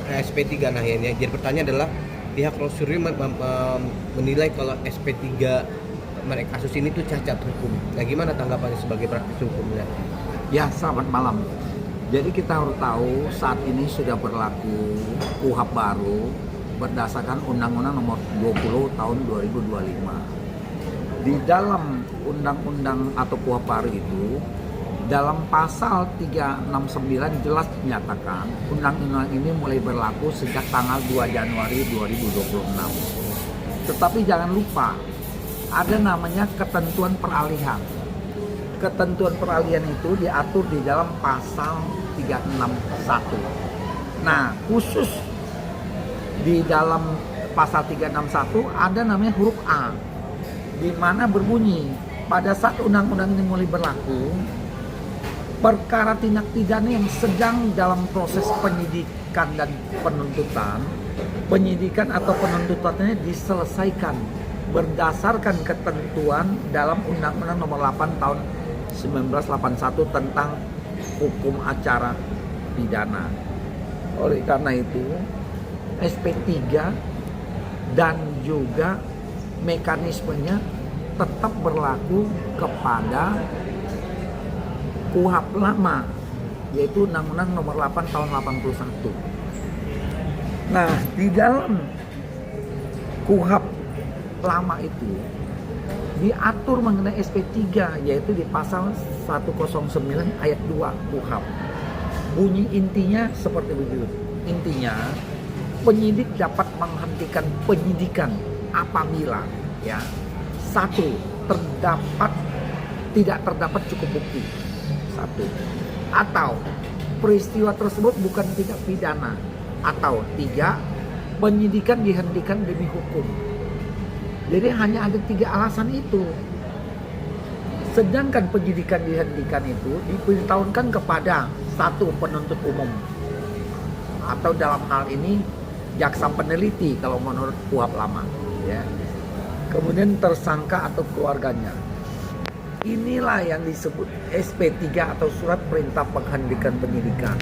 SP3. Nah ya, jadi pertanyaan adalah pihak Rosario menilai kalau SP3 mereka kasus ini tuh cacat hukum. Nah gimana tanggapannya sebagai praktisi hukumnya? Ya, selamat malam. Jadi kita harus tahu saat ini sudah berlaku KUHP baru berdasarkan Undang-Undang Nomor 20 Tahun 2025. Di dalam undang-undang atau KUHP baru itu, dalam pasal 369 jelas dinyatakan undang-undang ini mulai berlaku sejak tanggal 2 Januari 2026. Tetapi jangan lupa, ada namanya ketentuan peralihan. Ketentuan peralihan itu diatur di dalam pasal 361. Nah, khusus di dalam pasal 361 ada namanya huruf A, di mana berbunyi pada saat undang-undang ini mulai berlaku, perkara tindak pidana yang sedang dalam proses penyidikan dan penuntutan, penyidikan atau penuntutannya diselesaikan berdasarkan ketentuan dalam Undang-Undang Nomor 8 Tahun 1981 tentang hukum acara pidana. Oleh karena itu, SP3 dan juga mekanismenya tetap berlaku kepada KUHP lama, yaitu Undang-Undang Nomor 8 Tahun 81. Nah, di dalam KUHP lama itu diatur mengenai SP3, yaitu di pasal 109 ayat 2 KUHP. Bunyi intinya seperti begitu. Intinya, penyidik dapat menghentikan penyidikan apabila satu, tidak terdapat cukup bukti. Satu. Atau peristiwa tersebut bukan tindak pidana. Atau tiga, penyidikan dihentikan demi hukum. Jadi hanya ada 3 alasan itu. Sedangkan penyidikan dihentikan itu diberitahukan kepada satu, penuntut umum, atau dalam hal ini jaksa peneliti kalau menurut KUHP lama, ya. Kemudian tersangka atau keluarganya. Inilah yang disebut SP3 atau surat perintah penghentikan penyidikan.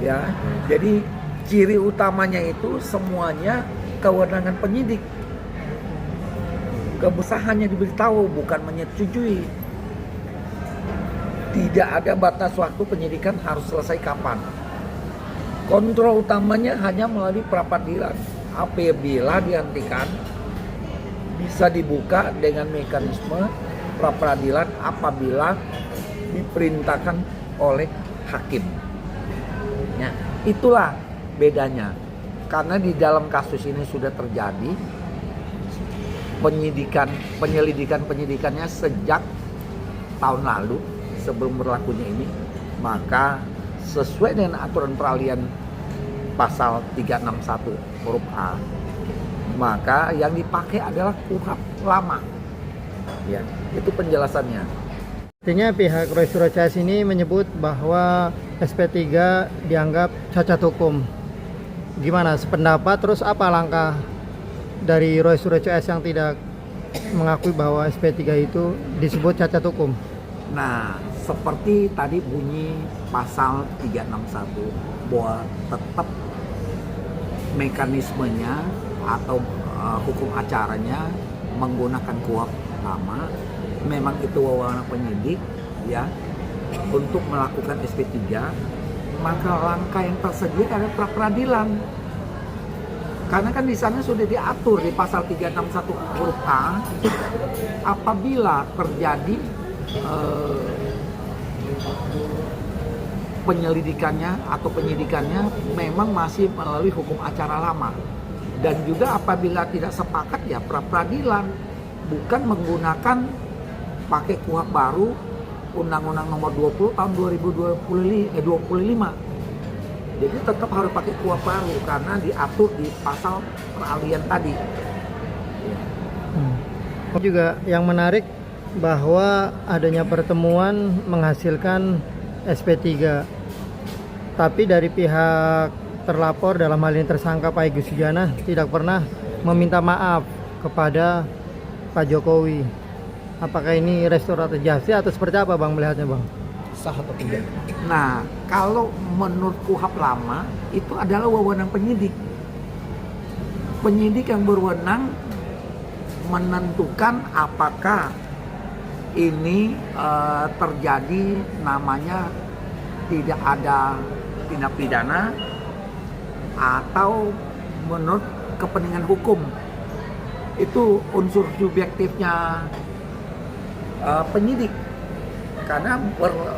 Ya. Jadi ciri utamanya itu semuanya kewenangan penyidik. Kebesarannya diberitahu, bukan menyetujui. Tidak ada batas waktu penyidikan harus selesai kapan. Kontrol utamanya hanya melalui pra-peradilan. Apabila dihentikan, bisa dibuka dengan mekanisme pra-peradilan apabila diperintahkan oleh hakim. Ya, itulah bedanya. Karena di dalam kasus ini sudah terjadi penyelidikannya sejak tahun lalu sebelum berlakunya ini, maka sesuai dengan aturan peralihan pasal 361 huruf A, maka yang dipakai adalah KUHP lama. Ya, itu penjelasannya. Artinya pihak Roy Suryo CS ini menyebut bahwa SP3 dianggap cacat hukum. Gimana sependapat, terus apa langkah dari Roy Suryo CS yang tidak mengakui bahwa SP3 itu disebut cacat hukum? Nah, seperti tadi bunyi pasal 361 bahwa tetap mekanismenya atau hukum acaranya menggunakan KUHP lama. Memang itu wewenang penyidik, ya, untuk melakukan SP3, maka langkah yang tersedia adalah pra-peradilan. Karena kan di sana sudah diatur di pasal 361 huruf A, apabila terjadi penyelidikannya atau penyidikannya memang masih melalui hukum acara lama, dan juga apabila tidak sepakat ya pra-peradilan, bukan menggunakan pakai KUHP baru Undang-Undang Nomor 20 Tahun 2025. Jadi tetap harus pakai KUHP baru karena diatur di pasal peralihan tadi. Juga yang menarik bahwa adanya pertemuan menghasilkan SP3. Tapi dari pihak terlapor, dalam hal ini tersangka Pak Egy Sujana, tidak pernah meminta maaf kepada Pak Jokowi. Apakah ini restoratif justice atau seperti apa Bang melihatnya Bang? sah atau tidak? Nah, kalau menurut KUHP lama itu adalah wewenang penyidik. Penyidik yang berwenang menentukan apakah ini terjadi namanya tidak ada tindak pidana atau menurut kepentingan hukum. Itu unsur subjektifnya penyidik. Karena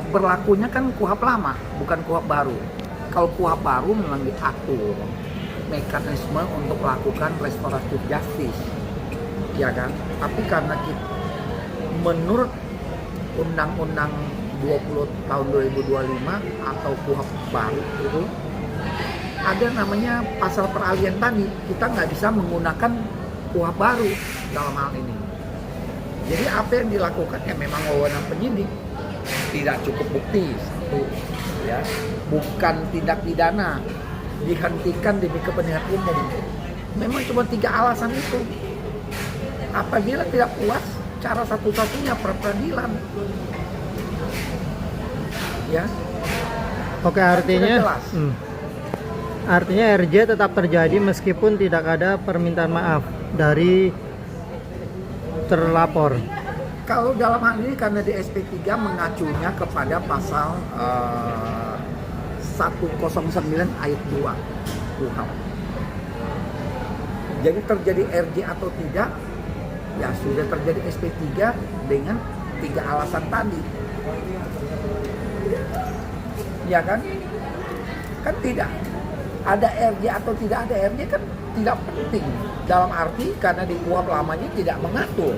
berlakunya kan KUHP lama, bukan KUHP baru. Kalau KUHP baru memang diatur mekanisme untuk melakukan restoratif justice, ya kan? Tapi karena menurut Undang-Undang 20 tahun 2025 atau KUHP baru itu ada namanya pasal peralihan tadi, kita nggak bisa menggunakan KUHP baru dalam hal ini. Jadi apa yang dilakukan ya memang wewenang penyidik, tidak cukup bukti satu, ya, bukan tindak pidana, dihentikan demi kepentingan umum. Memang cuma 3 alasan itu. Apabila tidak puas, cara satu-satunya peradilan. Ya. Oke, artinya Sudah jelas. artinya RJ tetap terjadi meskipun tidak ada permintaan maaf dari terlapor. Kalau dalam hal ini karena di SP3 mengacunya kepada pasal 109 ayat 2 KUHP. Jadi terjadi RJ atau tidak, ya sudah terjadi SP3 dengan 3 alasan tadi. Ya kan? Kan tidak. Ada RJ atau tidak ada RJ kan tidak penting. Dalam arti karena di KUHP lamanya tidak mengatur.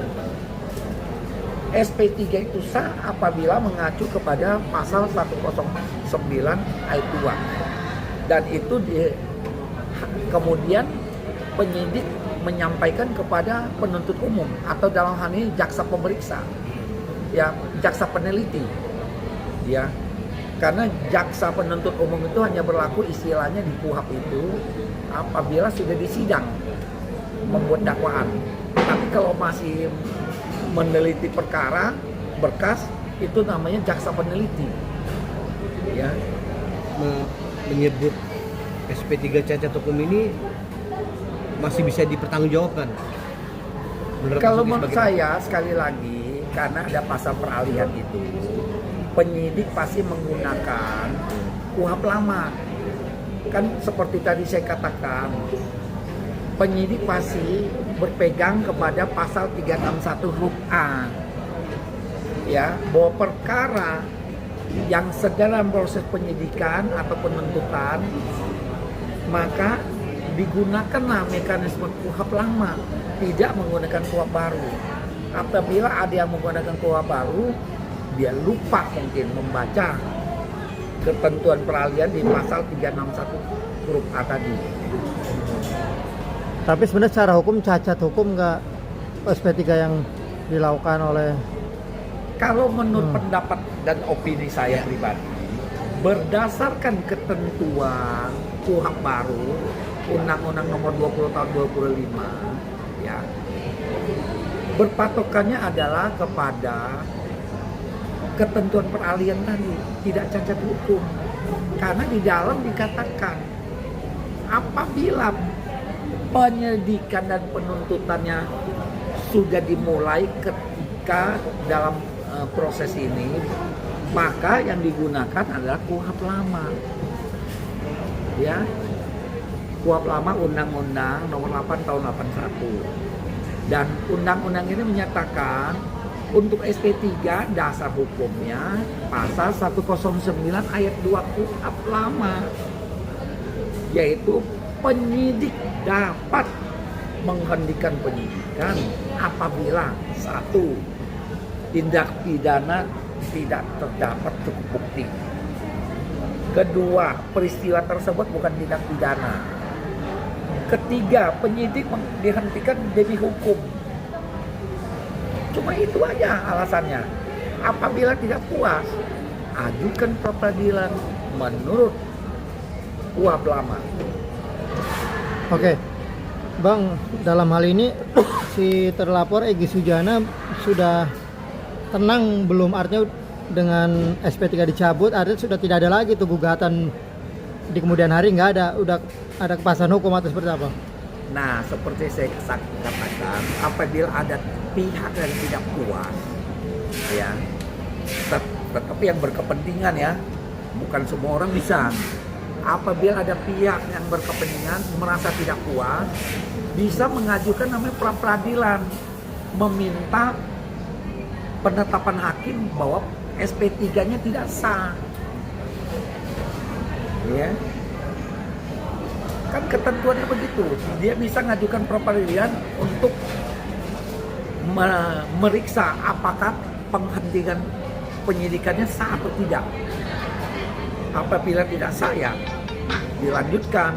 SP3 itu sah apabila mengacu kepada pasal 109 ayat 2. Dan itu kemudian penyidik menyampaikan kepada penuntut umum atau dalam hal ini jaksa pemeriksa, ya, jaksa peneliti, ya. Karena jaksa penuntut umum itu hanya berlaku istilahnya di KUHP itu apabila sudah disidang membuat dakwaan. Tapi kalau masih meneliti perkara berkas itu namanya jaksa peneliti, ya. Menyebut SP3 cacat hukum ini masih bisa dipertanggungjawabkan. Kalau menurut saya sekali lagi karena ada pasal peralihan itu, penyidik pasti menggunakan KUHP lama. Kan seperti tadi saya katakan, penyidik pasti berpegang kepada pasal 361 huruf A. Ya, bahwa perkara yang sedang dalam proses penyidikan atau penuntutan maka digunakanlah mekanisme KUHP lama, tidak menggunakan KUHP baru. Apabila ada yang menggunakan KUHP baru, dia lupa mungkin membaca ketentuan peralihan di pasal 361 huruf A tadi. Tapi sebenarnya secara hukum cacat hukum nggak SP3 yang dilakukan oleh. Kalau menurut pendapat dan opini saya pribadi, berdasarkan ketentuan KUHP baru, Undang-Undang Nomor 20 Tahun 2005, ya, berpatokannya adalah kepada ketentuan peralihan tadi, tidak cacat hukum. Karena di dalam dikatakan apabila penyelidikan dan penuntutannya sudah dimulai ketika dalam proses ini, maka yang digunakan adalah KUHP lama, ya, KUHP lama Undang-Undang Nomor 8 Tahun 81. Dan undang-undang ini menyatakan untuk SP3 dasar hukumnya pasal 109 ayat 2 KUHP lama, yaitu penyidik dapat menghentikan penyidikan apabila satu, tindak pidana tidak terdapat cukup bukti. Kedua, peristiwa tersebut bukan tindak pidana. Ketiga, penyidik dihentikan demi hukum. Cuma itu aja alasannya. Apabila tidak puas, ajukan pra peradilan menurut KUHP lama. Oke, Bang, dalam hal ini si terlapor Egy Sujana sudah tenang belum? Artinya dengan SP3 dicabut, artinya sudah tidak ada lagi tuh gugatan di kemudian hari, nggak ada, udah ada kepastian hukum atau seperti apa? Nah, seperti saya katakan, apabila ada pihak yang tidak puas, ya, tetapi yang berkepentingan ya, bukan semua orang bisa. Apabila ada pihak yang berkepentingan merasa tidak puas, bisa mengajukan namanya pra peradilan, meminta penetapan hakim bahwa SP3-nya tidak sah. Ya. Kan ketentuannya begitu. Dia bisa mengajukan pra peradilan untuk meriksa apakah penghentian penyidikannya sah atau tidak. Apabila tidak sah ya dilanjutkan.